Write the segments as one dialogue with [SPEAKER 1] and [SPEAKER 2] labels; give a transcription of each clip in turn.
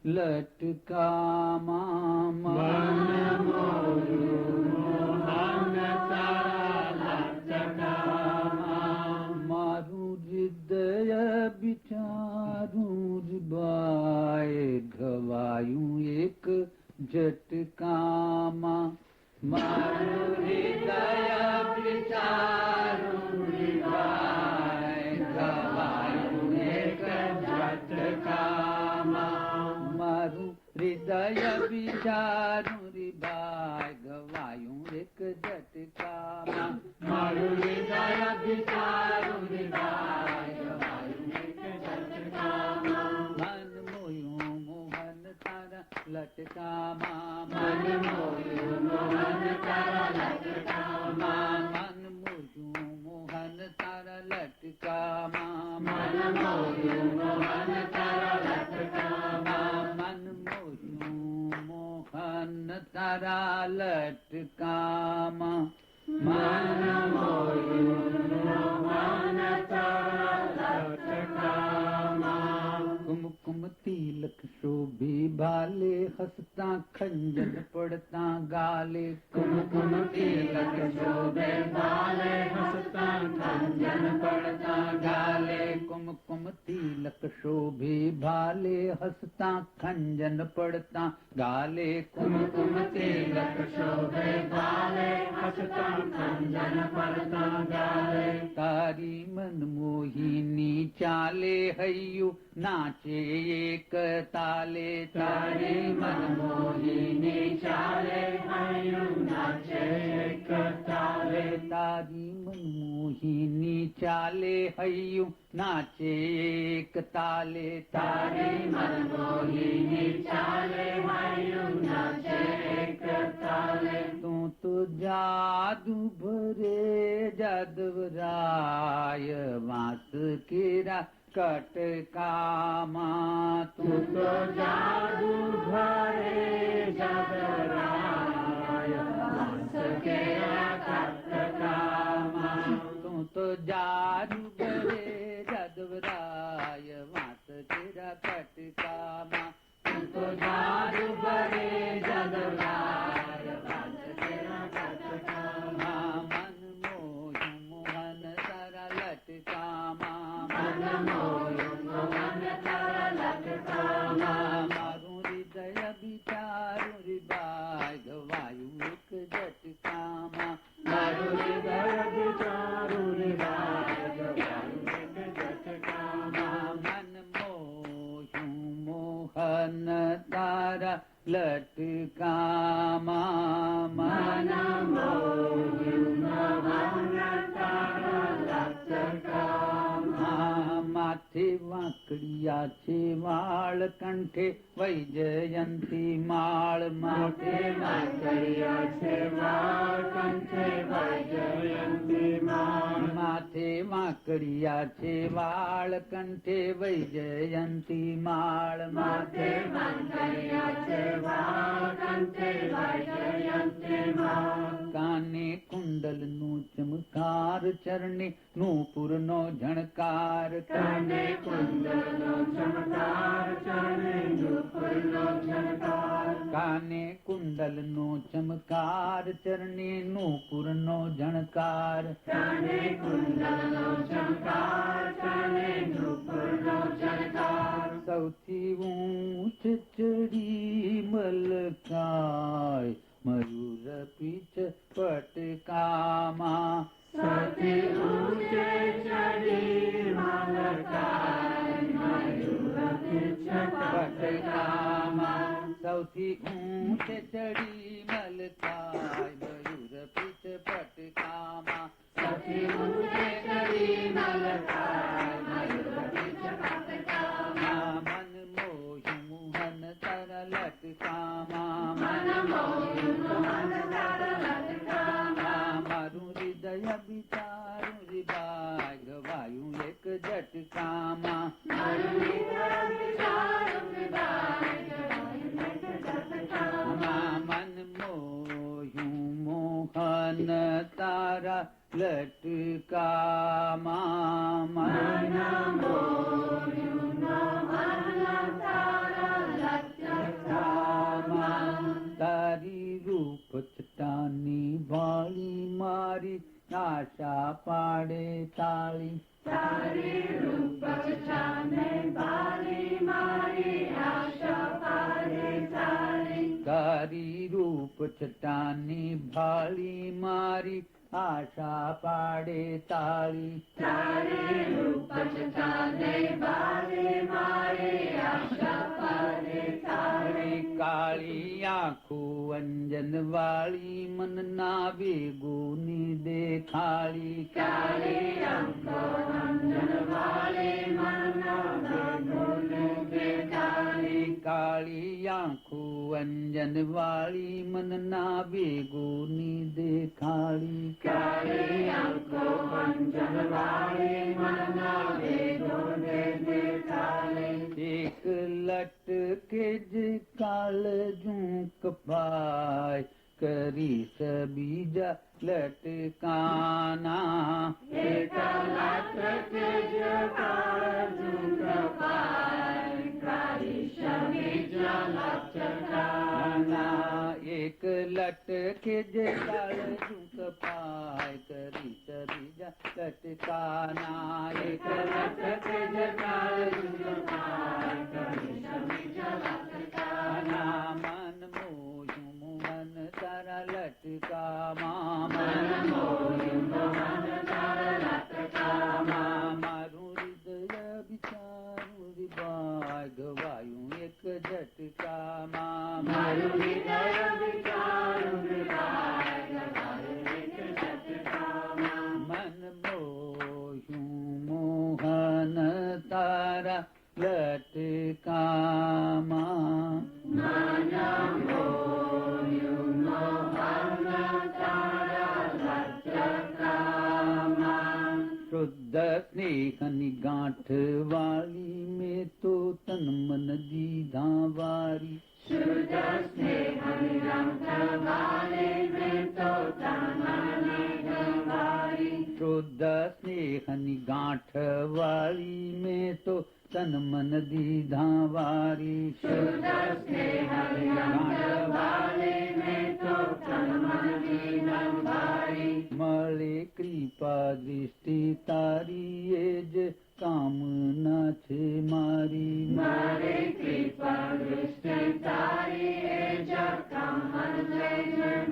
[SPEAKER 1] लटका मन मोहन तारा लटका मारू हृदय विचारू बाय घवायूं एक झटका मारू हृदय विचारू बाय घवायूं एक झटका मारू हृदय विचारू बाय घवायूं एक झटका मारू हृदय विचारू बाय घवायूं एक झटका मन मोयूं मोहन तारा लटका मन मोयूं मोहन तारा लटका मन मोयूं मोहन तारा लटका मन मोयूं मोहन तारा लटका मन मोयूं मोहन तारा लटका मन मोयूं मोहन तारा लटका कुमकुम तिलक शोभे भाले हंसता खंजन पड़ता गाले कुमकुम तिलक शोभे भाले हंसता खंजन पड़ता गाले कुमकुम तिलक शोभे भाले हंसता खंजन पड़ता गाले कुमकुम तिलक शोभे भाले हंसता खंजन पड़ता गाले तारी मन मोहिनी चाले हय्यू नाचे एक ताले तारी मन मोहिनी चाले हय्यू नाचे एक ताले तारी मन मोहिनी चाले हय्यू नाचे एक ताले तारी मन मोहिनी चाले हय्यू नाचे एक ताले तू तो जादू भरे जादवराय वास केरा कटकामा तू तो जादू भरे जादवराय वास केरा कटकामा तू तो जादू भरे जादवराय वास केरा कटकामा तू तो जादू भरे जादवराय वास केरा कटकामा मन मोह मोहन तारा लटकामा मन मोह मोहन तारा लटकामा मारू हृदय विचारू हृदय गवायु एक झटकामा मारू हृदय विचारू हृदय गवायु एक झटकामा मन मोह मोहन तारा लटकामा मन मोह मोहन तारा लटकामा माथे वाकड़िया छे वाळ कंठे वैजयंती माळ माथे वाकड़िया छे वाळ कंठे वैजयंती माळ माथे वाकड़िया छे वाळ कंठे वैजयंती माळ माथे वाकड़िया छे वाळ कंठे वैजयंती माळ काने कुंडल नु चमकार चरणे नूपुर नो झणकार काने कुंडल नो चमकार चरणे नूपुर नो झणकार काने कुंडल नो चमकार चरणे नूपुर नो झणकार काने कुंडल नो चमकार चरणे नूपुर नो झणकार सौथी ऊंच चढ़ी मलकाय मयूर पीछ पटकामा सौथी ऊंचे चढ़ी मलकाय मयूर पीछ पटकामा सौथी ऊंचे चढ़ी मलकाय मयूर पीछ पटकामा सौथी ऊंचे चढ़ी मलकाय मयूर पीछ पटकामा मन मोह मोहन तारा लटकामा मन मोह मोहन तारा लटकामा मारू हृदय विचारू हृदय गवायूं एक झटकामा मारू हृदय विचारू हृदय गवायूं एक झटकामा मन मोह मोहन तारा लटकामा मन मोह मोहन तारा लटकामा कारी रूप चटानी भाली मारी आशा पाड़े ताली
[SPEAKER 2] कारी रूप चटाने भाली मारी आशा पाड़े ताली
[SPEAKER 1] काली आँखों अंजन वाली मन ना बेगुनी देखाली
[SPEAKER 2] काली आँखों अंजन वाली मन ना बेगुनी देखाली
[SPEAKER 1] काली आँखों अंजन वाली मन ना बेगुनी देखाली
[SPEAKER 2] काली आँखों अंजन वाली मन ना बेगुनी देखाली
[SPEAKER 1] एक लट के काल झुंक पाय करी सबीजा लटकाना
[SPEAKER 2] एक लट के काल झुंक पाय करी सबीजा लटकाना
[SPEAKER 1] एक लट के काल झुंक पाय करी सबीजा लटकाना एक लट के काल झुंक पाय करी सबीजा लटकाना मन मोह मोहन तारा लटका
[SPEAKER 2] मन मोह मोहन तारा लटका
[SPEAKER 1] मारू हृदय विचारू बाय गवायूं एक झटका
[SPEAKER 2] मारू हृदय विचारू बाय गवायूं एक झटका
[SPEAKER 1] मन मोह मोहन तारा लटका
[SPEAKER 2] मन मोह मोहन तारा लटका
[SPEAKER 1] शुद्ध स्नेह निगांठ वाली में तो तन मन दीधा वारी
[SPEAKER 2] शुद्ध स्नेह निगांठ वाली में तो तन मन दीधा वारी
[SPEAKER 1] शुद्ध स्नेह निगांठ वाली में तो तन मन दीधा वारी
[SPEAKER 2] शुद्ध स्नेह निगांठ वाली में तो तन मन दीधा वारी
[SPEAKER 1] मले कृपा दृष्टि तारी एज कामना छे मारी
[SPEAKER 2] मारे कृपा दृष्टि तारी एज कामना छे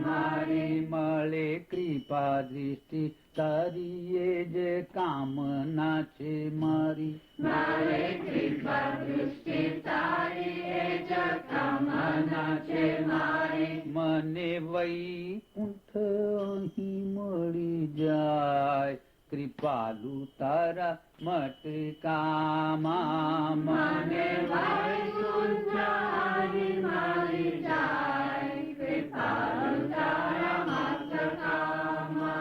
[SPEAKER 2] मारी
[SPEAKER 1] मले कृपा दृष्टि तारी एज कामना छे मारी
[SPEAKER 2] मारे कृपा दृष्टि तारी एज कामना छे मारी
[SPEAKER 1] मने वैकुंठ અહીં મળી જાય कृपालु तारा मटकामा
[SPEAKER 2] मने वैकुंठ અહીં મળી જાય कृपालु तारा मटकामा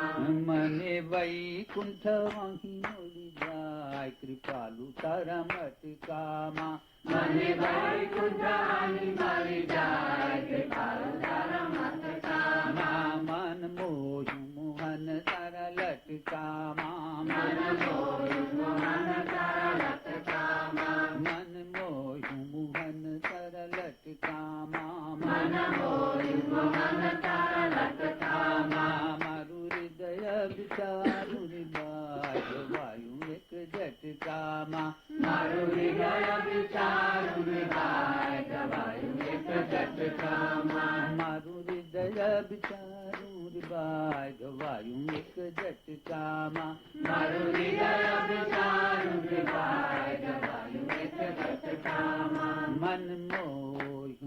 [SPEAKER 1] मने वैकुंठ અહીં મળી જાય कृपालु तारा मटकामा
[SPEAKER 2] मने वैकुंठ અહીં મળી જાય कृपालु तारा मटकामा
[SPEAKER 1] मन मोह मोहन तारा लटकामा
[SPEAKER 2] मन मोह मोहन तारा लटकामा
[SPEAKER 1] मन मोह मोहन तारा लटकामा
[SPEAKER 2] मन मोह मोहन तारा लटकामा
[SPEAKER 1] मारू हृदय विचारू बाय वायु एक झटकामा
[SPEAKER 2] मारू हृदय विचारू बाय वायु एक झटकामा
[SPEAKER 1] मारू हृदय विचारू बाय वायु एक झटकामा
[SPEAKER 2] मारू हृदय विचारू बाय वायु एक झटकामा
[SPEAKER 1] मन मोह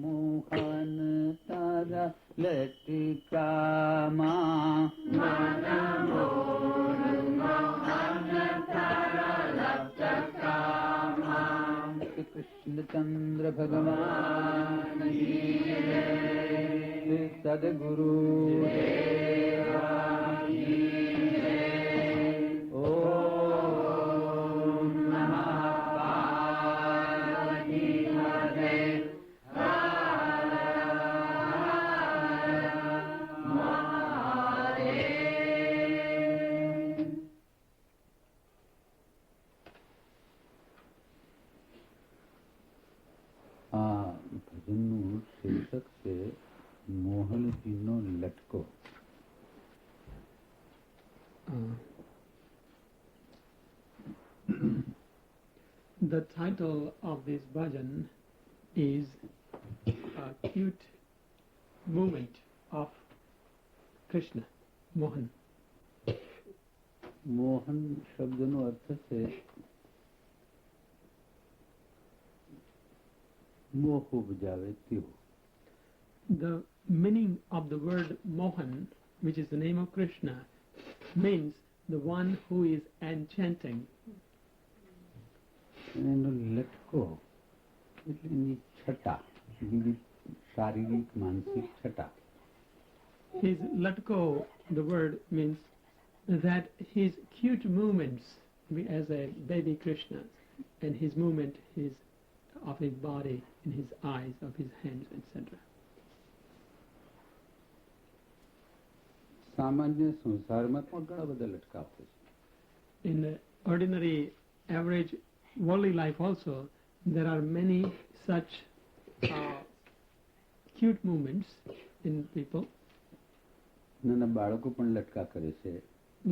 [SPEAKER 1] मोहन तारा लटकामा
[SPEAKER 2] मन मोह मोहन तारा लटकामा
[SPEAKER 1] कृष्ण चंद्र भगवान की जय सद्गुरु देवा की जय ओम नमः पार्वती पतये हर महादेव। ભજનનું શીર્ષક છે મોહનજીનો લટકો.
[SPEAKER 3] The title of this bhajan is Cute movement of Krishna, Mohan.
[SPEAKER 1] Mohan શબ્દનો અર્થ છે મોહ ઉપજાવે તેવો.
[SPEAKER 3] The meaning of the word Mohan, which is the name of Krishna, means the one who is enchanting.
[SPEAKER 1] એનો લટકો એટલે એની છટા, વિવિધ શારીરિક માનસિક છટા.
[SPEAKER 3] His latko, the word means that his cute movements as a baby Krishna, and his movement of his body, and his eyes, of his hands, etc.
[SPEAKER 1] સામાન્ય સંસારમાં પણ ઘણા બધા લટકાવ છે.
[SPEAKER 3] In the ordinary, average, worldly life also, there are many such cute movements in people.
[SPEAKER 1] નાના બાળકો પણ લટકા કરે છે.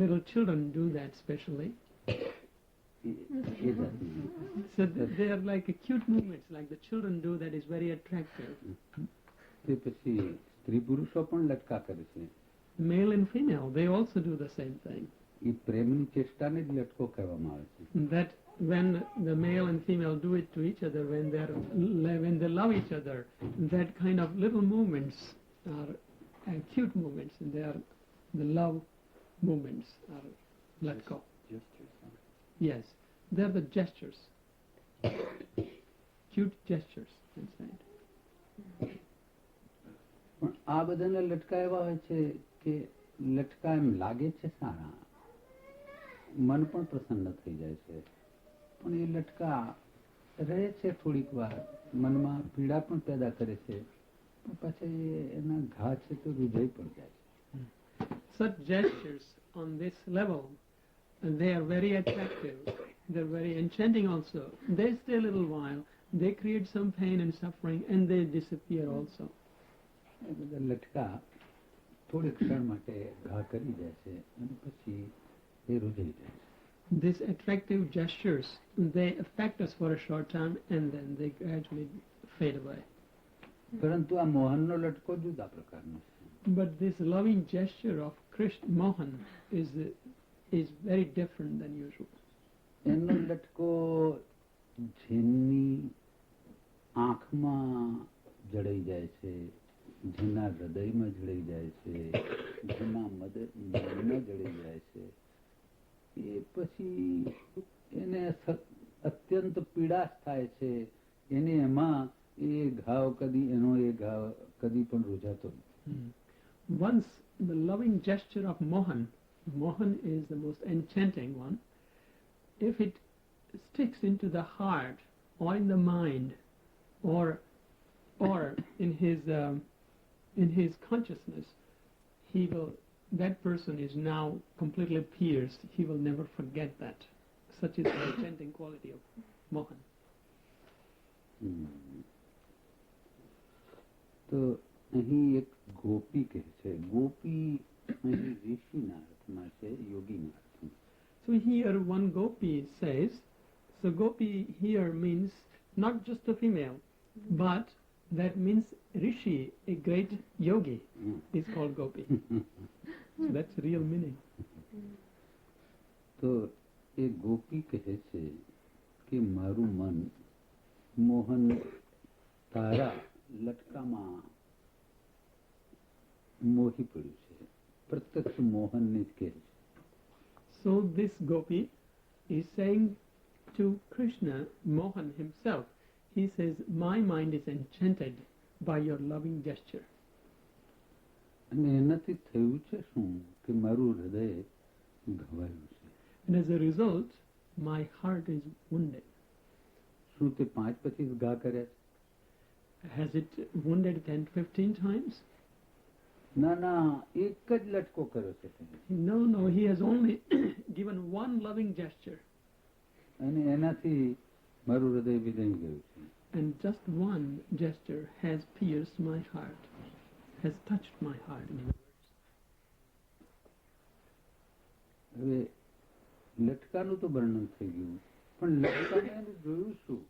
[SPEAKER 3] Little children do that specially.
[SPEAKER 1] એ જાતની.
[SPEAKER 3] So they are like cute movements, like the children do, that is very attractive.
[SPEAKER 1] તે પછી સ્ત્રી પુરુષો પણ લટકા કરે છે.
[SPEAKER 3] Male and female, they also do the same thing.
[SPEAKER 1] એ પ્રેમની ચેષ્ટાને જ લટકો કહેવામાં આવે છે.
[SPEAKER 3] That when the male and female do it to each other, when they love each other, that kind of little movements are cute movements, and they are the love movements are latko. Yes, they are the gestures, cute gestures inside.
[SPEAKER 1] પણ આ બધાને લટકા એવા હોય છે કે લટકા એમ લાગે છે સારા, મન પણ પ્રસન્ન થઈ જાય છે, પણ એ લટકા રહે છે થોડીક વાર, મનમાં પીડા પણ પેદા કરે છે, પણ પછી એના ઘા છે તો હૃદય પણ જાય છે.
[SPEAKER 3] Such gestures on this level, and they are very attractive, they're very enchanting also. They stay a little while, they create some pain and suffering, and they disappear also.
[SPEAKER 1] એ બધા લટકા થોડી ક્ષણ માટે ઘા કરી જાય છે અને પછી એ રૂજાઈ જાય છે.
[SPEAKER 3] These attractive gestures, they affect us for a short time, and then they gradually fade away.
[SPEAKER 1] પરંતુ આ મોહનનો લટકો જુદા પ્રકારનો છે.
[SPEAKER 3] But this loving gesture of Krishna, Mohan, is very different than usual.
[SPEAKER 1] એનો લટકો જેની આંખમાં જડાઈ જાય છે, જેના હૃદયમાં જડાઈ જાય છે, જેના મનમાં જડાઈ જાય છે, એ પછી એને અત્યંત પીડાશ થાય છે. એને એમાં એ ઘાવ કદી પણ રૂજાતો નથી.
[SPEAKER 3] Once the loving gesture of Mohan is the most enchanting one. If it sticks into the heart or in the mind or in his consciousness, that person is now completely pierced. He will never forget that. Such is the enchanting quality of Mohan.
[SPEAKER 1] તો અહીં એક ગોપી કહે છે. ગોપી અહીં ઋષિના અર્થમાં છે, યોગીના અર્થમાં.
[SPEAKER 3] So here one gopi says, so gopi here means not just a female, but that means rishi, a great yogi, is called gopi. So that's real meaning.
[SPEAKER 1] તો એ ગોપી કહે છે કે મારું મન મોહન તારા લટકામાં મોહી પડ્યું છે. પ્રત્યક્ષ મોહનને જ કહે છે.
[SPEAKER 3] So this gopi is saying to Krishna, Mohan himself, he says, my mind is enchanted by your loving gesture.
[SPEAKER 1] અને એનાથી થયું છે શું કે મારું હૃદય ઘવાયું છે.
[SPEAKER 3] And as a result, my heart is wounded.
[SPEAKER 1] શું તે 5-25 ઘા કર્યા છે?
[SPEAKER 3] Has it wounded 10-15 times?
[SPEAKER 1] ના ના, એક જ લટકો કર્યો છે તેને.
[SPEAKER 3] No, he has only given one loving gesture.
[SPEAKER 1] અને એનાથી મારું હૃદય વિદાઈ ગયું છે.
[SPEAKER 3] And just one gesture has pierced my heart, has touched my heart. In other words.
[SPEAKER 1] હવે લટકાનું તો વર્ણન થઈ ગયું, પણ લટકાને જોયું શું?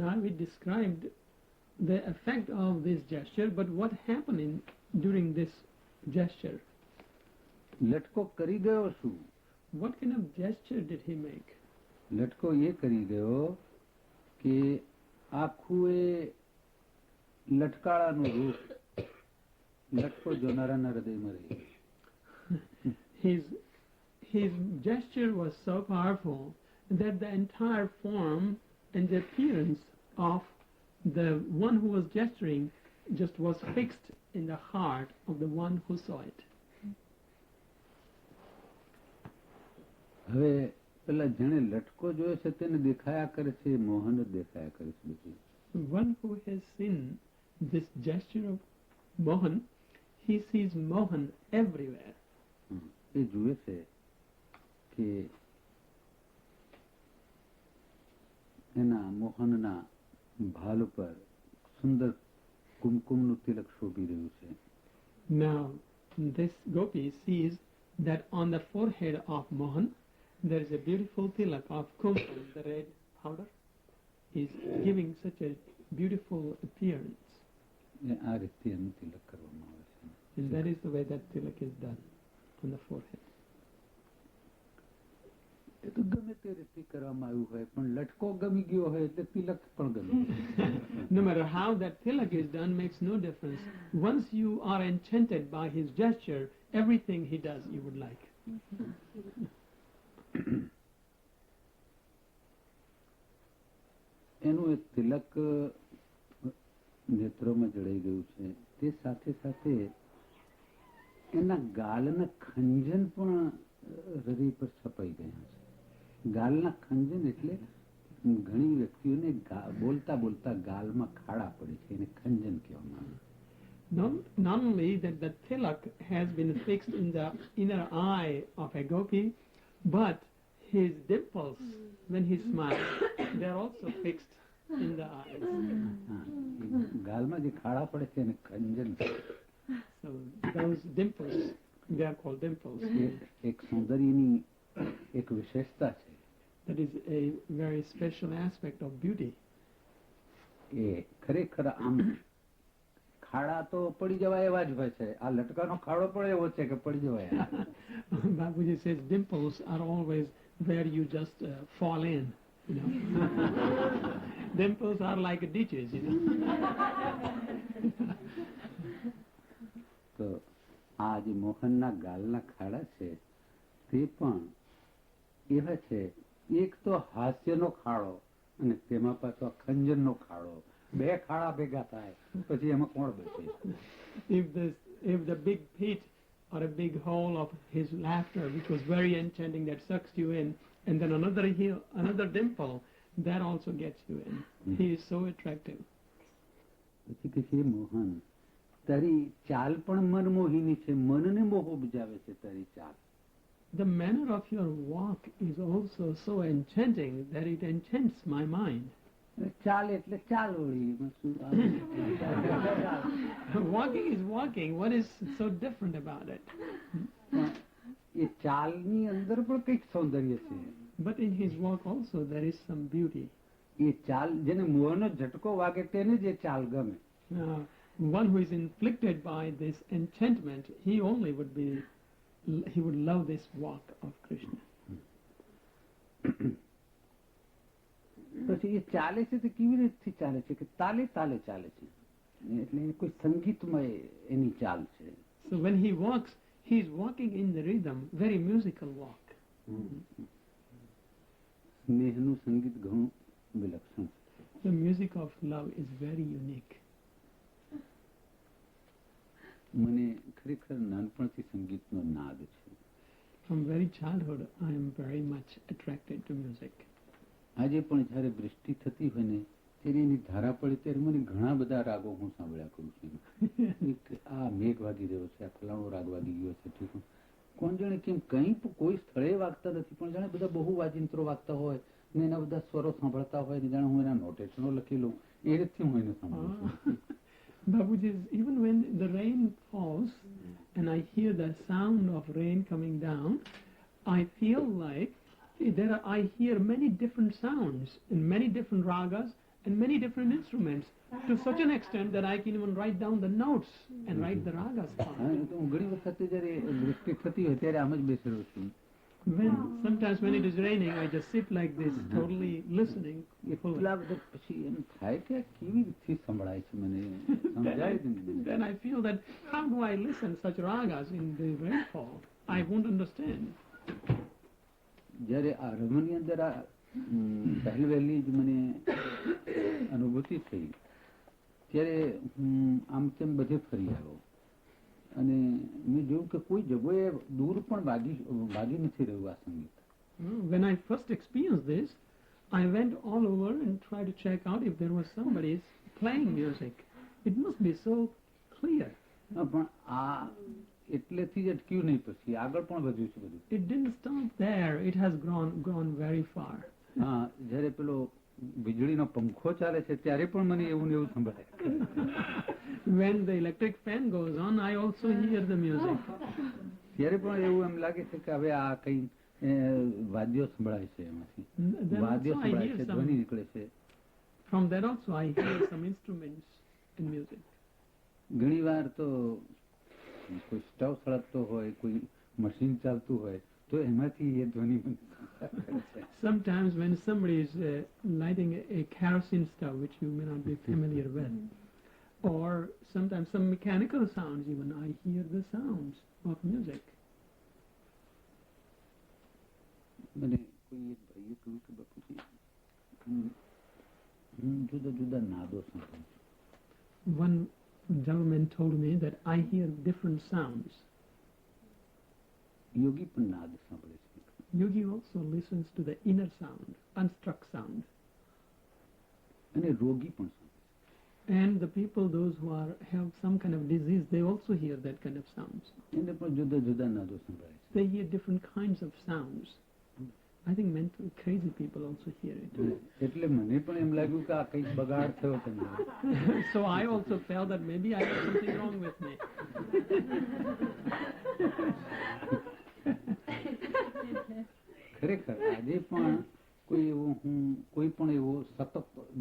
[SPEAKER 3] Now we described the effect of this gesture, but what happened during this gesture?
[SPEAKER 1] લટકો કરી ગયો શું?
[SPEAKER 3] What kind of gesture did he make?
[SPEAKER 1] લટકો એ કરી ગયો કે આખું એ લટકાળાનું રૂપ લટકો જોનારાના હૃદયમાં રહી ગયું.
[SPEAKER 3] His gesture was so powerful that the entire form and the appearance of the one who was gesturing just was fixed in the heart of the one who saw it.
[SPEAKER 1] હવે પેલા જેણે લટકો જોયો છે તેને દેખાયા કરે છે, મોહન જ દેખાયા કરે છે બધું.
[SPEAKER 3] One who has seen this gesture of Mohan, he sees Mohan everywhere.
[SPEAKER 1] એ જુએ છે કે એના મોહનના ભાલ ઉપર સુંદર કુમકુમનું તિલક શોભી રહ્યું છે.
[SPEAKER 3] Now, this gopi sees that on the forehead of Mohan, there is a beautiful tilak of kumkum, the red powder, is giving such a beautiful appearance.
[SPEAKER 1] આ રીતે એનું તિલક કરવામાં આવે છે.
[SPEAKER 3] And that is the way that tilak is done on the forehead.
[SPEAKER 1] એ તો ગમે તે રીતે કરવામાં આવ્યું હોય, પણ લટકો ગમી ગયો હોય એટલે તિલક પણ ગમી.
[SPEAKER 3] No matter how that tilak is done makes no difference. Once you are enchanted by his gesture, everything he does you would like.
[SPEAKER 1] એનું એક તિલક નેત્રોમાં જડાઈ ગયું છે. તે સાથે સાથે એના ગાલના ખંજન પણ હૃદય પર છપાઈ ગયા છે. ગાલના ખંજન એટલે ઘણી વ્યક્તિઓને બોલતા બોલતા ગાલમાં ખાડા પડે છે, એને ખંજન કહેવામાં આવે.
[SPEAKER 3] Not only that the tilak has been fixed in the inner eye of a gopi, but his dimples, when he smiles, they are also fixed in the eyes.
[SPEAKER 1] ગાલમાં જે ખાડા પડે છે એને Khanjan.
[SPEAKER 3] So those dimples, they are called dimples.
[SPEAKER 1] એક સૌંદર્યની એક વિશેષતા છે.
[SPEAKER 3] That is a very special aspect of beauty.
[SPEAKER 1] એ ખરેખર આમ ખાડા તો પડી જવાય એવા જ હોય છે. આ લટકાનો ખાડો પણ એવો છે કે પડી જવાય.
[SPEAKER 3] Bapuji says dimples are always where you just fall in, you know. Dimples are like ditches, you know.
[SPEAKER 1] તો આ જે મોહનના ગાલના ખાડા છે તે પણ એવા છે. એક તો હાસ્યનો ખાડો અને તેમાં પાછો ખંજનનો ખાડો, બે ખાડા ભેગા થાય પછી એમાં કોણ બચે?
[SPEAKER 3] If the big pit or a big hole of his laughter, which was very enchanting, that sucks you in, and then another dimple, that also gets you in. He is so attractive.
[SPEAKER 1] પછી કે છે મોહન તારી ચાલ પણ મનમોહિની છે, મનને મોહ ઉપજાવે છે તારી ચાલ.
[SPEAKER 3] The manner of your walk is also so enchanting that it enchants my mind.
[SPEAKER 1] ચાલ એટલે ચાલ વળી.
[SPEAKER 3] Walking is walking. What is so different about it?
[SPEAKER 1] એ ચાલની અંદર પણ કંઈક સૌંદર્ય છે.
[SPEAKER 3] But in his walk also there is some beauty.
[SPEAKER 1] એ ચાલ જેને મોહનો ઝટકો વાગે તેને જ એ ચાલ ગમે.
[SPEAKER 3] One who is inflicted by this enchantment, he would love this walk of Krishna.
[SPEAKER 1] પછી એ ચાલે છે તો કેવી રીતથી ચાલે છે કે તાલે તાલે ચાલે છે, એટલે કોઈ સંગીતમય એની ચાલ છે.
[SPEAKER 3] So when he walks, he is walking in the rhythm, very musical walk.
[SPEAKER 1] સ્નેહનું સંગીત ઘણું વિલક્ષણ.
[SPEAKER 3] The music of love is very unique.
[SPEAKER 1] મને ખરેખર નાનપણથી સંગીતનો નાદ છે.
[SPEAKER 3] From very childhood, I am very much attracted to music.
[SPEAKER 1] આજે પણ જ્યારે વૃષ્ટિ થતી હોય ને ત્યારે એની ધારા પડે ત્યારે મને ઘણા બધા રાગો હું સાંભળ્યા કરું છું. આ મેઘ વાગી રહ્યો છે, આ ફલાણો રાગ વાગી ગયો છે, ઠીક. કોણ જાણે કેમ કંઈ કોઈ સ્થળે વાગતા નથી, પણ જાણે બધા બહુ વાજિંત્રો વાગતા હોય ને એના બધા સ્વરો સાંભળતા હોય ને જાણે હું એના નોટેશનો લખી લઉં એ રીતથી હું એને સાંભળું છું.
[SPEAKER 3] Bapuji, even when the rain falls and I hear the sound of rain coming down, I feel like I hear many different sounds in many different ragas and many different instruments to such an extent that I can even write down the notes and write the ragas
[SPEAKER 1] હા,
[SPEAKER 3] down.
[SPEAKER 1] એ તો હું ઘણી વખત જયારે વૃષ્ટિ થતી હોય ત્યારે આમ જ બેસેલો છું.
[SPEAKER 3] Sometimes when it is raining, I just sit like this, totally listening.
[SPEAKER 1] એટલા બધા પછી એમ થાય કે આ કેવી રીતે સંભળાય છે મને સમજાય જ નહીં.
[SPEAKER 3] Then I feel that how do I listen such ragas in the rainfall? I won't understand.
[SPEAKER 1] જયારે આ રમણની અંદર આ પહેલી વહેલી જ મને અનુભૂતિ થઈ ત્યારે હું આમ તેમ બધે ફરી આવ્યો અને મેં જોયું કે કોઈ જગ્યાએ દૂર પણ વાગી નથી રહ્યું આ સંગીત.
[SPEAKER 3] When I first experienced this, I went all over and tried to check out if there was somebody playing music. It must be so clear.
[SPEAKER 1] પણ આ એટલેથી જ અટક્યું નહીં, પછી આગળ પણ વધ્યું છે બધું.
[SPEAKER 3] It didn't stop there. It has gone very far.
[SPEAKER 1] હા, જયારે પેલો વીજળીનો પંખો ચાલે છે ત્યારે પણ મને એવું ને એવું સંભળાય.
[SPEAKER 3] When the electric fan goes on, I also hear the music.
[SPEAKER 1] ત્યારે પણ એવું એમ લાગે છે કે હવે આ કઈ વાદ્યો સંભળાય છે, એમાંથી વાદ્યો સંભળાય છે, ધ્વનિ નીકળે છે.
[SPEAKER 3] From that also I hear some instruments in music.
[SPEAKER 1] ઘણી વાર તો કોઈ સ્ટવ સળગતો હોય, કોઈ મશીન ચાલતું હોય તો એમાંથી એ ધ્વનિ મને સંભળાય છે.
[SPEAKER 3] Sometimes when somebody is lighting a kerosene stove, which you may not be familiar with, or sometimes some mechanical sounds, even I hear the sounds of music.
[SPEAKER 1] મને કોઈ એક ભાઈએ કહ્યું કે બાપુજી હું જુદા જુદા નાદો સાંભળું છું.
[SPEAKER 3] One gentleman told me that I hear different sounds.
[SPEAKER 1] યોગી પણ નાદ સાંભળે છે.
[SPEAKER 3] Yogi also listens to the inner sound, unstruck sound.
[SPEAKER 1] અને રોગી પણ સાંભળે છે.
[SPEAKER 3] And the people, those who have some kind of disease, they also hear that kind of sounds.
[SPEAKER 1] એને પણ જુદા જુદા નાદો સંભળાય છે.
[SPEAKER 3] They hear different kinds of sounds. I think mental crazy people also hear it.
[SPEAKER 1] એટલે મને પણ એમ લાગ્યું કે આ કંઈક બગાડ થયો તમને.
[SPEAKER 3] So I also felt that maybe I have something wrong with me.
[SPEAKER 1] ખરેખર આજે પણ કોઈ પણ એવો સતત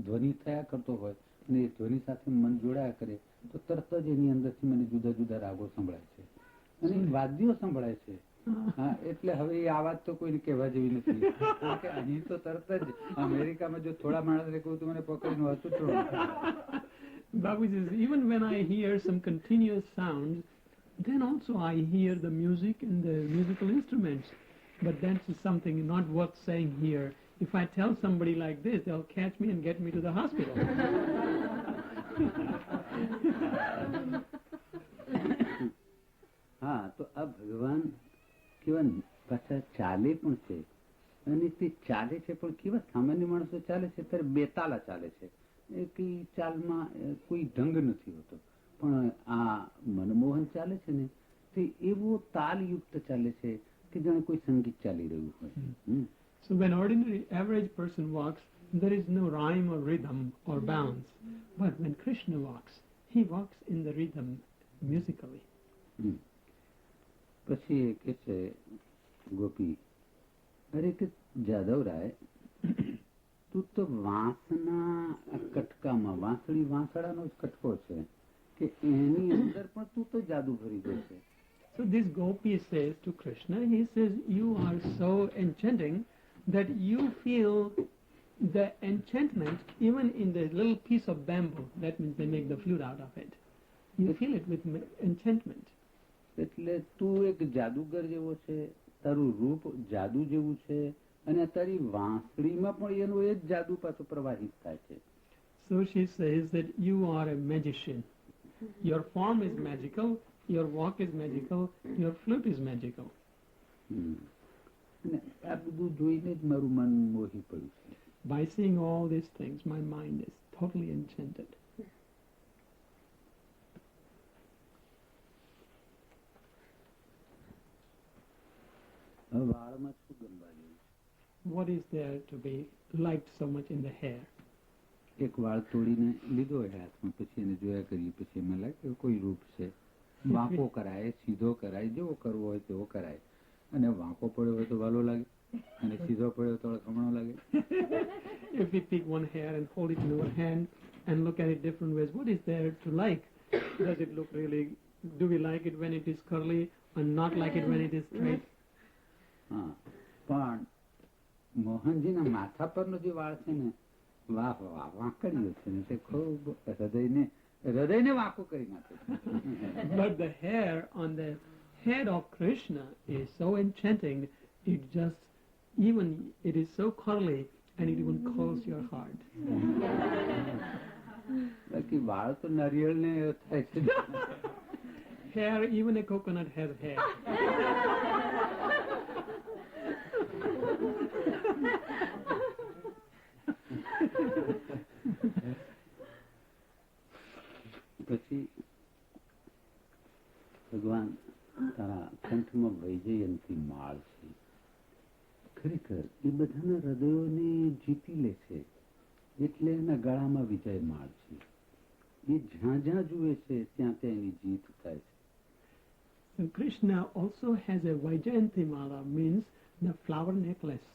[SPEAKER 1] ધ્વનિ થયા કરતો હોય અને એ ધ્વનિ સાથે મન જોડાયા કરે તો તરત જ એની અંદરથી મને જુદા જુદા રાગો સંભળાય છે અને વાદ્યો સંભળાય છે. હા, એટલે હવે આ વાત તો કોઈને કહેવા જેવી નથી. કે અહીં તો તરત જ અમેરિકામાં જો થોડા માણસને કહું તો મને પકડીને હતું.
[SPEAKER 3] Bapuji says, even when I hear some continuous sounds, then also I hear the music and the musical instruments. But that's something not worth saying here. If I tell somebody like this, they'll catch me and get me to the hospital.
[SPEAKER 1] હા, તો આ ભગવાન કેવા પાછા ચાલે પણ છે અને તે ચાલે છે પણ કેવા સામાન્ય માણસો ચાલે છે ત્યારે બેતાલા ચાલે છે. એ કઈ ચાલમાં કોઈ ઢંગ નથી હોતો, પણ આ મનમોહન ચાલે છે ને તે એવો તાલયુક્ત ચાલે છે કે જાણે કોઈ સંગીત ચાલી રહ્યું હોય.
[SPEAKER 3] So when ordinary average person walks, there is no rhyme or rhythm or bounce. But when Krishna walks, he walks in the rhythm musically.
[SPEAKER 1] પછી કે છે ગોપી, અરે કે જાદવરાય તું તો વાંસના કટકામાં વાંસળાનો જ કટકો છે કે એની અંદર પણ તું તો જાદુ ભરી દે છે.
[SPEAKER 3] So this gopi says to Krishna, he says, you are so enchanting that you feel the enchantment even in the little piece of bamboo. That means they make the flute out of it. You feel it with enchantment.
[SPEAKER 1] એટલે તું એક જાદુગર જેવો છે, તારું રૂપ જાદુ જેવું છે અને તારી વાંસળીમાં પણ એનું એ જ જાદુ પાછું પ્રવાહિત થાય છે.
[SPEAKER 3] So she says that you are a magician. Your form is magical, your walk is magical, your flute is magical.
[SPEAKER 1] અને આ બધું જોઈને જ મારું મન મોહી પડ્યું છે.
[SPEAKER 3] By seeing all these things, my mind is totally enchanted.
[SPEAKER 1] વાળમાં શું ગમવા જેવું છે?
[SPEAKER 3] What is there to be liked so much in the hair?
[SPEAKER 1] એક વાળ તોડીને લીધો હોય હાથમાં, પછી એને જોયા કરીએ, પછી એમાં લાગે કે કોઈ રૂપ છે. વાંકો કરાય, સીધો કરાય, જેવો કરવો હોય તેવો કરાય. અને વાંકો પડ્યો હોય તો વાલો લાગે અને સીધો પડ્યો તો હમણો લાગે.
[SPEAKER 3] If we pick one hair and hold it in our hard to like. Does it look really, do we like it when it is curly and not like it when it is straight?
[SPEAKER 1] હા પણ મોહનજીના માથા પરનો જે વાળ છે ને વાહ વાહ વાંકડીયો છે ને તે ખૂબ હૃદયને વાંકું કરી નાખે છે.
[SPEAKER 3] But the hair on the head of Krishna is so enchanting, it just, even it is so curly and it even calls your heart.
[SPEAKER 1] બાકી વાળ તો નારિયેળને થાય છે.
[SPEAKER 3] Hair, even a coconut has hair.
[SPEAKER 1] પછી ભગવાન તારા કંઠમાં વૈજયંતી માળ છે. ખરેખર એ બધાના હૃદયોને જીતી લે છે એટલે એના ગળામાં વિજય માળ છે. એ જ્યાં જ્યાં જુએ છે ત્યાં ત્યાં એની જીત થાય છે.
[SPEAKER 3] So Krishna also has a Vaijayanti Mala, means the flower necklace,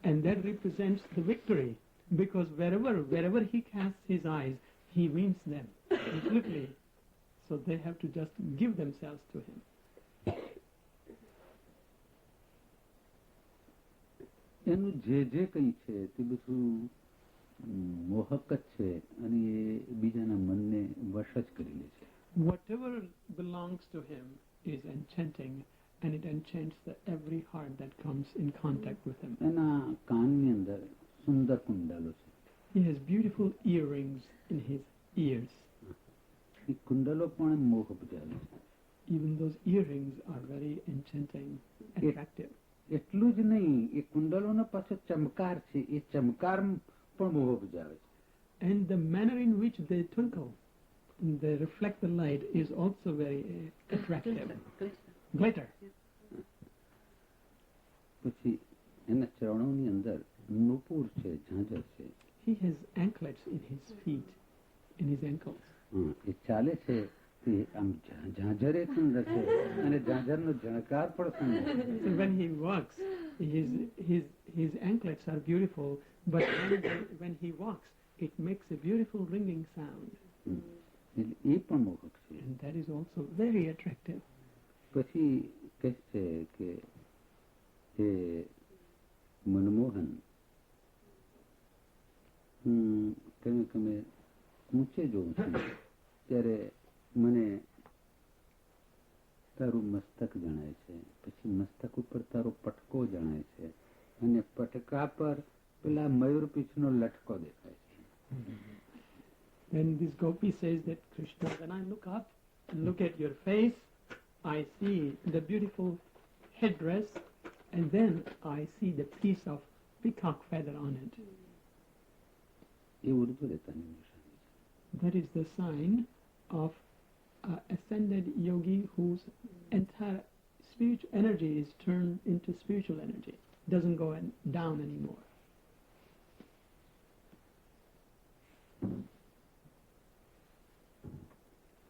[SPEAKER 3] and that represents the victory, because wherever he casts his eyes, he wins them completely. So they have to just give themselves to him.
[SPEAKER 1] એનું જે જે કંઈ છે તે બધું મોહક જ છે અને એ બીજાના મનને વશ જ કરી લે છે.
[SPEAKER 3] Whatever belongs to him is enchanting, and it enchants every heart that comes in contact with him.
[SPEAKER 1] એના કાનની અંદર સુંદર કુંડલો છે.
[SPEAKER 3] He has beautiful earrings in his ears.
[SPEAKER 1] એ કુંડલો પણ મોહ બજાવે છે.
[SPEAKER 3] Even those earrings are very enchanting, attractive.
[SPEAKER 1] એટલું જ નહીં, એ કુંડલોનો પાછો ચમકાર છે, એ ચમકાર પણ મોહ બજાવે છે.
[SPEAKER 3] And the manner in which they twinkle, they reflect the light, is also very attractive. Glitter.
[SPEAKER 1] પછી એના ચરણોની અંદર નુપુર છે, ઝાંઝર છે.
[SPEAKER 3] He has anklets in his feet, in his ankles.
[SPEAKER 1] એ ચાલે છે તે આમ ઝાંઝરે સુંદર છે અને ઝાંઝરનો ઝણકાર પણ સુંદર છે.
[SPEAKER 3] So when he walks, his anklets are beautiful, but when he walks, it makes a beautiful ringing sound.
[SPEAKER 1] એ પણ મોહક છે.
[SPEAKER 3] And that is also very attractive.
[SPEAKER 1] પછી કહે છે કે હે મનમોહન, તમે ઊંચે જોઉં છું ત્યારે મને તારું મસ્તક જણાય છે, પછી મસ્તક ઉપર તારો પટકો જણાય છે અને પટકા પર પેલા મયુર પીછનો લટકો દેખાય છે.
[SPEAKER 3] Then this gopi says that Krishna, when I look up and look at your face, I see the beautiful headdress, and then I see the piece of peacock feather on it.
[SPEAKER 1] એ ઉર્ધ્વરેતાની નિશાની છે.
[SPEAKER 3] That is the sign of ascended yogi whose entire spiritual energy is turned into spiritual energy, doesn't go down anymore.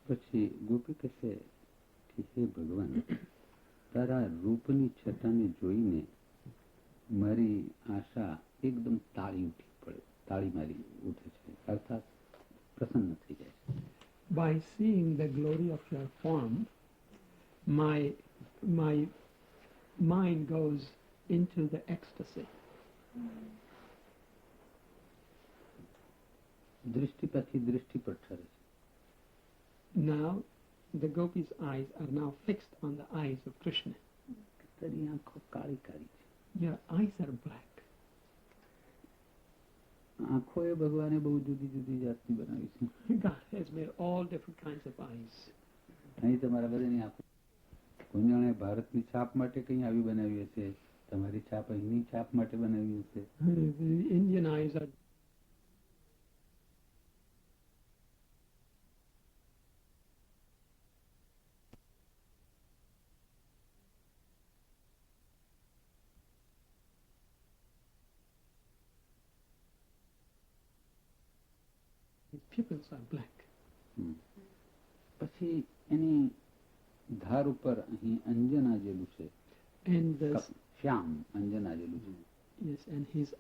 [SPEAKER 1] પછી ગોપી કહેશે કે હે ભગવાન, તારા રૂપની છટાને જોઈને મારી આશા એકદમ તાળી મારી ઉઠે છે, અર્થાત પ્રસન્ન થઈ જાય છે.
[SPEAKER 3] By seeing the glory of your form, my mind goes into the ecstasy.
[SPEAKER 1] દૃષ્ટિપાથી દૃષ્ટિ પર ઠરે છે.
[SPEAKER 3] Now the gopi's eyes are now fixed on the eyes of Krishna.
[SPEAKER 1] તારી આંખો કાળી કાળી છે.
[SPEAKER 3] Your eyes are black.
[SPEAKER 1] આંખો એ ભગવાને બહુ જુદી જુદી જાતની બનાવી છે.
[SPEAKER 3] God has made all different kinds of eyes.
[SPEAKER 1] અહીં તમારા બધાની આંખો કોણ જાણે ભારતની છાપ માટે કંઈ આવી બનાવી હશે, તમારી છાપ અહીંની છાપ માટે બનાવી હશે.
[SPEAKER 3] The Indian eyes are his pupils are black.
[SPEAKER 1] પછી એની ધાર ઉપર અહીં અંજન આજેલું છે,
[SPEAKER 3] And the
[SPEAKER 1] શ્યામ અંજન આજેલું છે.
[SPEAKER 3] yes, and his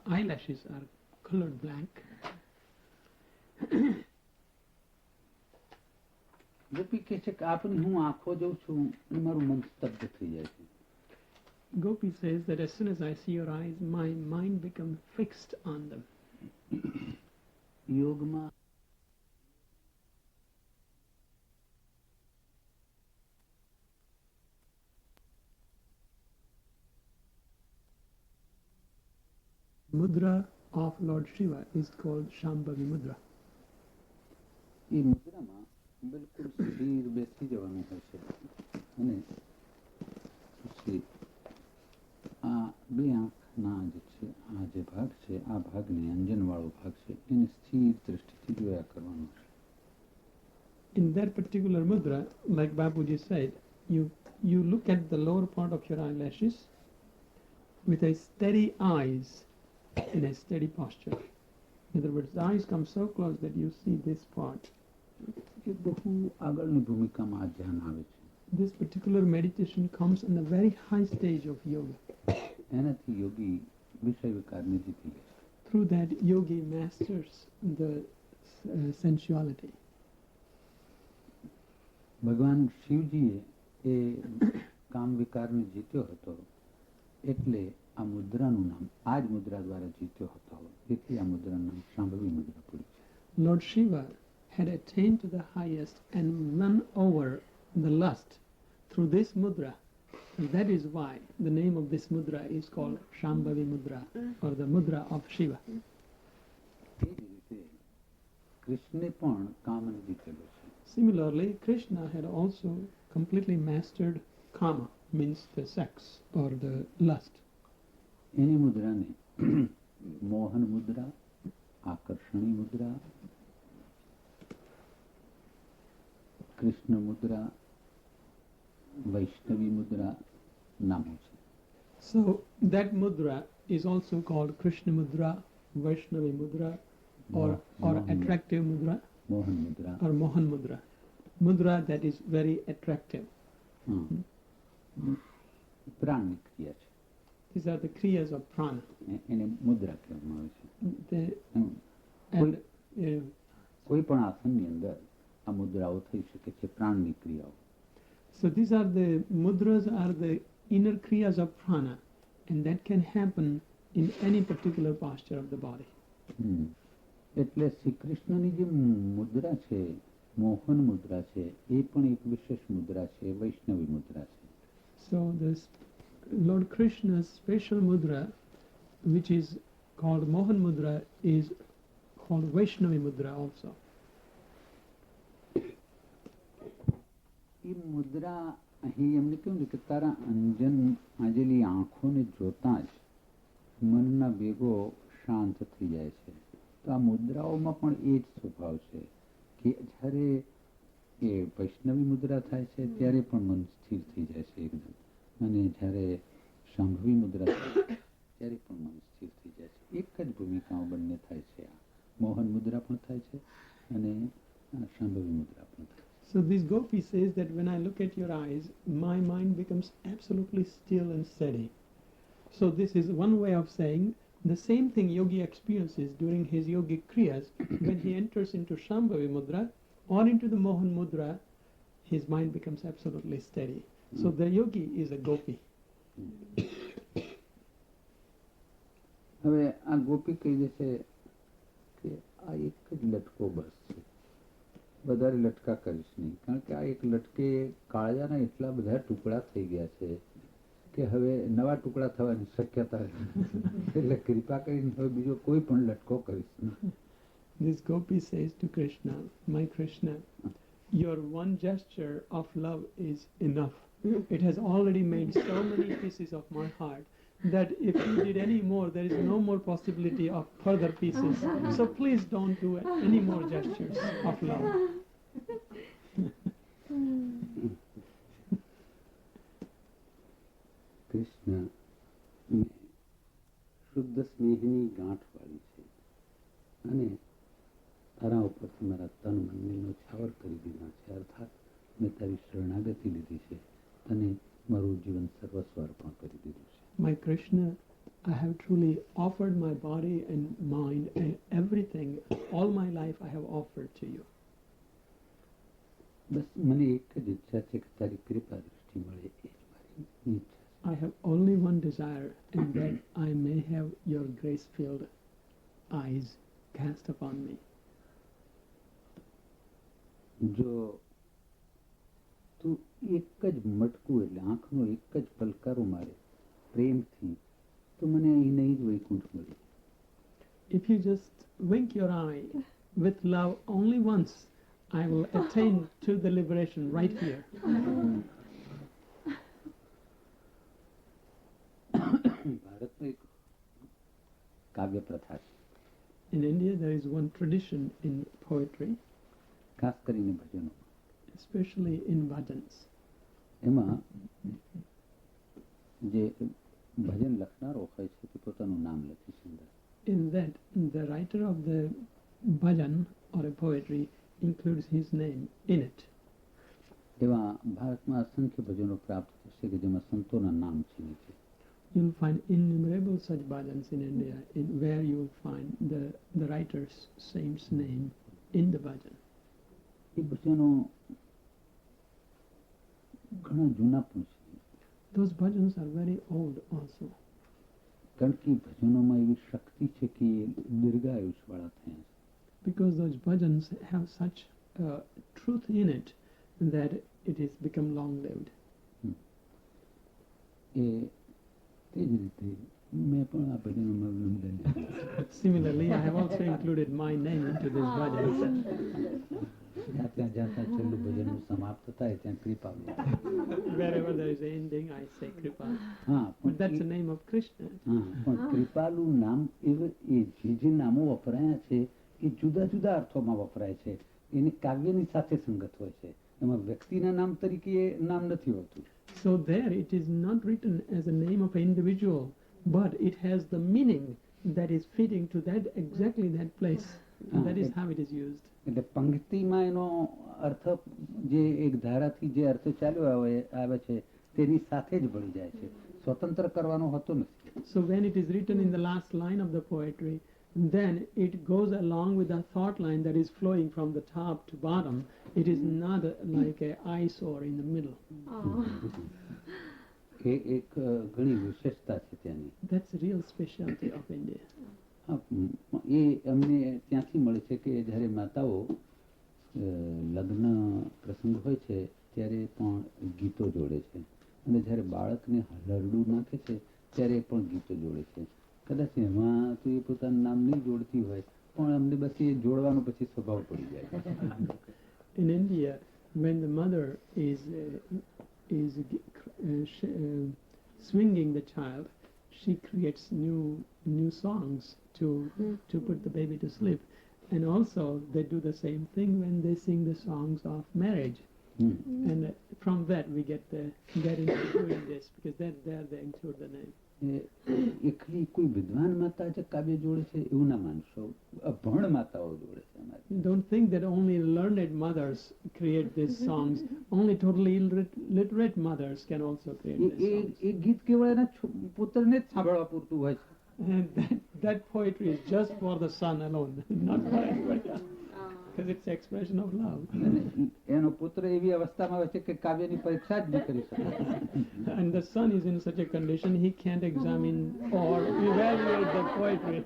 [SPEAKER 3] eyelashes are colored black.
[SPEAKER 1] ગોપી કહે છે કે આપની હું આંખો જોઉં છું અને મારું મન સ્તબ્ધ થઈ જાય છે.
[SPEAKER 3] Gopi says that as soon as I see your eyes, my mind becomes fixed on them.
[SPEAKER 1] યોગમાં
[SPEAKER 3] Mudra of Lord Shiva is called Shambhavi Mudra.
[SPEAKER 1] એ મુદ્રામાં બિલકુલ સ્થિર બેસી જવાનું હોય છે અને પછી આ બે આંખના જે છે આ જે ભાગ છે આ ભાગને અંજનવાળો ભાગ છે એને સ્થિર દ્રષ્ટિથી જોયા કરવાનું છે.
[SPEAKER 3] In that particular mudra, like Bapuji said, you look at the lower part of your eyelashes with a steady eyes in a steady posture. In other words, the eyes come so close that you see this part.
[SPEAKER 1] એ બહુ આગળની ભૂમિકામાં આ ધ્યાન આવે છે.
[SPEAKER 3] This particular meditation comes in a very high stage of yoga.
[SPEAKER 1] એનાથી યોગી વિષય વિકારને જીતી લે છે.
[SPEAKER 3] Through that, yogi masters the sensuality.
[SPEAKER 1] ભગવાન શિવજીએ એ કામ વિકારને જીત્યો હતો એટલે આ મુદ્રાનું નામ આ જ મુદ્રા દ્વારા જીત્યો હતો, તેથી આ મુદ્રાનું નામ શાંભવી મુદ્રા પડી છે.
[SPEAKER 3] Lord Shiva had attained to the highest and won over the lust through this mudra. And that is why the name of this mudra is called Shambhavi Mudra or the Mudra of Shiva.
[SPEAKER 1] એ જ રીતે કૃષ્ણે પણ કામને જીતેલો છે.
[SPEAKER 3] Similarly, Krishna had also completely mastered kama, means the sex or the lust.
[SPEAKER 1] એની મુદ્રાને મોહન મુદ્રા, આકર્ષણી મુદ્રા, કૃષ્ણ મુદ્રા, વૈષ્ણવી મુદ્રા નામો છે.
[SPEAKER 3] So that mudra is also called Krishna Mudra, Vaishnavi Mudra, or attractive mudra,
[SPEAKER 1] Mohan Mudra,
[SPEAKER 3] or Mohan Mudra. Mudra that is very attractive.
[SPEAKER 1] પ્રાણની ક્રિયા છે.
[SPEAKER 3] These are the kriyas of prana.
[SPEAKER 1] એને મુદ્રા કહેવામાં આવે છે.
[SPEAKER 3] And
[SPEAKER 1] કોઈ પણ આસનની અંદર આ મુદ્રાઓ થઈ શકે છે, પ્રાણની ક્રિયાઓ.
[SPEAKER 3] so these are the mudras are the inner kriyas of prana, and that can happen in any particular posture of the body.
[SPEAKER 1] એટલે શ્રી કૃષ્ણની જે મુદ્રા છે, મોહન મુદ્રા છે, એ પણ એક વિશેષ મુદ્રા છે, વૈષ્ણવી મુદ્રા છે.
[SPEAKER 3] So this Lord Krishna's special mudra, which is called Mohan Mudra, is called Vaishnavi Mudra also.
[SPEAKER 1] એ મુદ્રા અહીં એમને કેવું છે કે તારા અંજન આજેલી આંખોને જોતા જ મનના વેગો શાંત થઈ જાય છે. તો આ મુદ્રાઓમાં પણ એ જ સ્વભાવ છે કે જ્યારે એ વૈષ્ણવી મુદ્રા થાય છે ત્યારે પણ મન સ્થિર થઈ જાય છે એકદમ, અને જ્યારે શાંભવી મુદ્રા થાય ત્યારે પણ મન સ્થિર થઈ જાય છે. એક જ ભૂમિકાઓ બંને થાય છે. આ મોહન મુદ્રા પણ થાય છે અને શાંભવી મુદ્રા પણ થાય છે.
[SPEAKER 3] So this gopi says that when I look at your eyes, my mind becomes absolutely still and steady. So this is one way of saying the same thing yogi experiences during his yogic kriyas. When he enters into Shambhavi Mudra or into the Mohan Mudra, his mind becomes absolutely steady. So the yogi is a gopi.
[SPEAKER 1] હવે આ ગોપી કહી દે છે કે આ એક જ લટકો બસ છે, વધારે લટકા કરીશ નહીં, કારણ કે આ એક લટકે કાળજાના એટલા બધા ટુકડા થઈ ગયા છે કે હવે નવા ટુકડા થવાની શક્યતા એટલે કૃપા કરીને હવે બીજો કોઈ પણ લટકો કરીશ નહીં.
[SPEAKER 3] This gopi says to Krishna, my Krishna, your one gesture of love is enough. It has already made so many pieces of my heart that if you did any more, there is no more possibility of further pieces. So please don't do any more gestures of love.
[SPEAKER 1] Krishna શુદ્ધ સ્નેહની ગાંઠ વાળી છે અને તારા ઉપરથી મારા તન મનનો છાવર કરી દીધા છે, અર્થાત મેં તારી શરણાગતિ લીધી છે, તને મારું જીવન સર્વસ્વ અર્પણ કરી દીધું છે.
[SPEAKER 3] My Krishna, I have truly offered my body and mind and everything, all my life I have offered to you.
[SPEAKER 1] બસ મને એક જ ઈચ્છા છે કે તારી કૃપા દૃષ્ટિ મળે, એ જ મારી ઈચ્છા છે.
[SPEAKER 3] I have only one desire, and that I may have your grace-filled eyes cast upon me.
[SPEAKER 1] જો તું એક જ મટકું એટલે આંખનો એક જ પલકારો મારે પ્રેમથી, તો મને અહીં નહીં જ વૈકુંઠ મળે.
[SPEAKER 3] If you just wink your eye with love only once, I will attain to the liberation right here.
[SPEAKER 1] ભારતમાં એક કાવ્ય પ્રથા છે,
[SPEAKER 3] In India, there is one tradition in poetry,
[SPEAKER 1] ખાસ કરીને ભજનો.
[SPEAKER 3] especially in bhajans.
[SPEAKER 1] એમાં જે ભજન લખનારો હોય છે તે પોતાનું નામ લખી સુંદર.
[SPEAKER 3] In that, the writer of the bhajan or a poetry includes his name in it.
[SPEAKER 1] એવા ભારતમાં અસંખ્ય ભજનો પ્રાપ્ત થશે કે જેમાં સંતોના નામ છે નીચે.
[SPEAKER 3] You'll find innumerable such bhajans in India, where you'll find the writer's saint's name in the bhajan.
[SPEAKER 1] એ ભજનો ઘણા જૂના પણ છે,
[SPEAKER 3] Those bhajans are very old also,
[SPEAKER 1] કારણ કે ભજનોમાં એવી શક્તિ છે કે એ દીર્ઘાયુષવાળા થયા છે.
[SPEAKER 3] because those bhajans have such truth in it that it has become long-lived.
[SPEAKER 1] એ તે જ રીતે મેં પણ આ ભજનોમાં અવલંબન લીધું.
[SPEAKER 3] Similarly, I have also included my name into these bhajans.
[SPEAKER 1] જ્યાં છેલ્લું ભજનનું સમાપ્ત થાય ત્યાં કૃપા.
[SPEAKER 3] Wherever there is an ending, I say Kripa.
[SPEAKER 1] હા,
[SPEAKER 3] But that's the name of Krishna.
[SPEAKER 1] હા, પણ કૃપાલુ નામ એ જે નામો વપરાયા છે એ જુદા જુદા અર્થોમાં વપરાય છે. એની કાવ્યની સાથે સંગત હોય છે. એમાં વ્યક્તિના નામ તરીકે એ નામ નથી હોતું.
[SPEAKER 3] So there it is not written as a name of an individual, but it has the meaning that is fitting to that exactly that place. And that is how it is used.
[SPEAKER 1] એટલે પંક્તિમાં એનો અર્થ જે એક ધારાથી જે અર્થ ચાલ્યો આવે છે તેની સાથે જ ભળી જાય છે, સ્વતંત્ર કરવાનો હોતો નથી.
[SPEAKER 3] So when it is written in the last line of the poetry, then it goes along with the thought line that is flowing from the top to bottom. It is not like a eyesore in the middle.
[SPEAKER 1] એ એક ઘણી વિશેષતા છે ત્યાંની.
[SPEAKER 3] That's the real specialty of India.
[SPEAKER 1] હા, એ અમને ત્યાંથી મળે છે કે જ્યારે માતાઓ લગ્ન પ્રસંગ હોય છે ત્યારે પણ ગીતો જોડે છે, અને જ્યારે બાળકને હરડું નાખે છે ત્યારે પણ ગીતો જોડે છે. કદાચ એમાં તો એ પોતાનું નામ નહીં જોડતી હોય, પણ અમને બસ એ જોડવાનો પછી સ્વભાવ પડી જાય.
[SPEAKER 3] In India, when the mother is swinging the child, she creates new songs to put the baby to sleep, and also they do the same thing when they sing the songs of marriage. And from that we get into doing this, because then there they include the name.
[SPEAKER 1] એકલી કોઈ વિદ્વાન માતા જે કાવ્ય જોડે છે એવું ના માનશો, અભણ માતાઓ જોડે છે અમારી.
[SPEAKER 3] Don't think that only learned mothers create these songs. Only totally illiterate mothers can also create these songs.
[SPEAKER 1] એ ગીત કેવળ એના પુત્રને જ સાંભળવા પૂરતું હોય છે.
[SPEAKER 3] And that poetry is just for the son alone, not for anybody else, because it's the expression of love.
[SPEAKER 1] એનો પુત્ર એવી અવસ્થામાં હોય છે કે કાવ્યની પરીક્ષા જ ન કરી શકે.
[SPEAKER 3] And the son is in such a condition he can't examine or evaluate the poetry.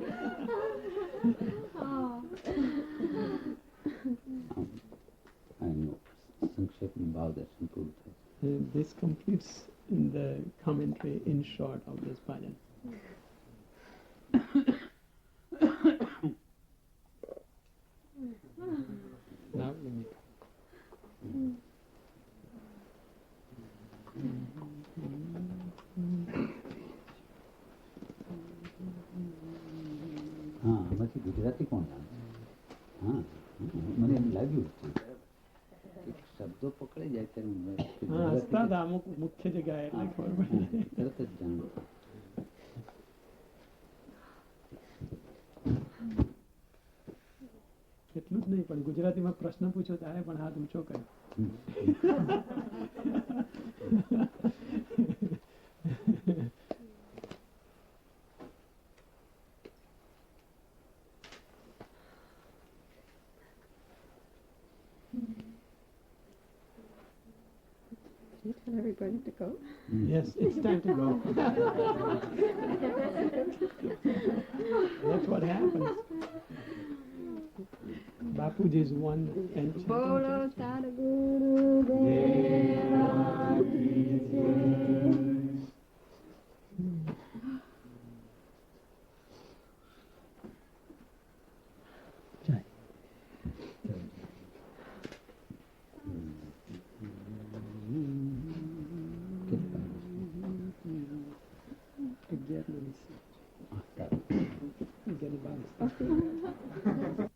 [SPEAKER 1] સંક્ષેપનું ભાવ દર્શન પૂરું થાય.
[SPEAKER 3] This completes the commentary in short of this bhajan. Now let me.
[SPEAKER 1] હા, આમાંથી ગુજરાતી કોણ જાણે? હા, મને એમ લાગ્યું શબ્દો પકડાઈ જાય ત્યારે
[SPEAKER 3] અમુક મુખ્ય જગ્યાએ એટલે ખબર પડે.
[SPEAKER 1] તરત જ જાણું.
[SPEAKER 3] એટલું જ નહીં, પણ ગુજરાતીમાં પ્રશ્ન પૂછો ત્યારે પણ હાથ ઊંચો કર્યો.
[SPEAKER 4] tell everybody to go.
[SPEAKER 3] Yes, it's time to go. That's what happens. Bapuji's one and
[SPEAKER 4] Bolo Sadhguru Deva Ki Jai.
[SPEAKER 3] Get it